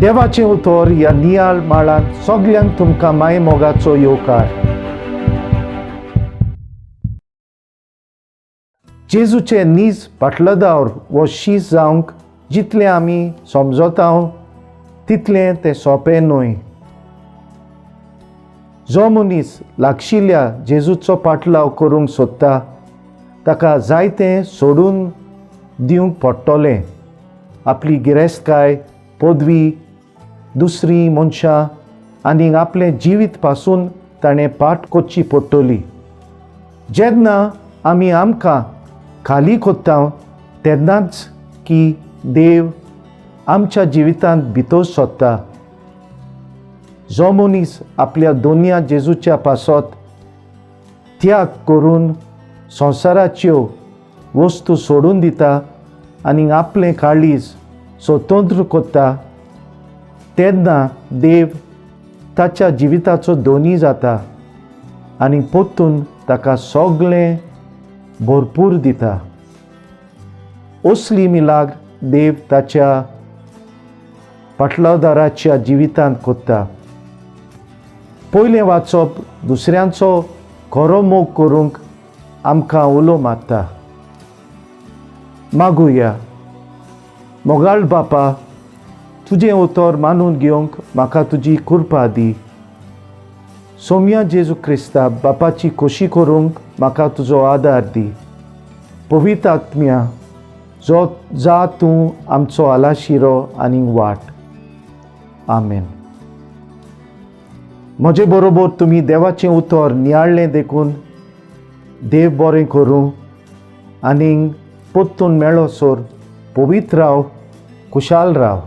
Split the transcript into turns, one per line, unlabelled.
देवाचें उतर ह्या नियाळ माळान सगल्यांक तुमकां माय मोगाचो येवकार. जेजूचे नीज पाटलदावर वो शीस जावंक जितलें आमी समजतांव तितलें तें सोंपें न्हय. जो मनीस लागशिल्ल्या जेजूचो पाटलाव करूंक सोदता ताका जायतें सोडून दिवंक पडटलें. आपली गिरेस्तकाय, पदवी, दुसरीं मनशां आनी आपलें जिवीत पासून ताणें पाट करची पडटली. जेन्ना आमी आमकां खाली कोत्ता तेन्नाच की देव आमच्या जिवितांत भितर सोदता. जो मनीस आपल्या दोनया जेजूच्या पासत त्याग करून संवसाराच्यो वस्तू सोडून दिता आनी आपलें काळीज स्वतंत्र कोत्ता तेन्ना देव ताच्या जिविताचो दोनी जाता आनी परतून ताका सगळें भरपूर दिता. असली मिलाग देव ताच्या पाटलादाराच्या जिवितांत कोत्ता. पयलें वाचप दुसऱ्यांचो खरो मोग करूंक आमकां उलो मारता. मागुया. मोगाळ बापा, तुजें उतर मानून घेवंक म्हाका तुजी कृपा दी. सोम्या जेजू क्रिस्ता बापाची खोशी करूंक म्हाका तुजो आदार दी. पवित्र आत्म्या, जा तूं आमचो आलाशिरो आनी वाट. आमेन. म्हजे बरोबर तुमी देवाचें उतर नियाळ्ळें देखून देव बरें करूं आनी परतून मेळोसर पवित्र राव, खुशाल राव.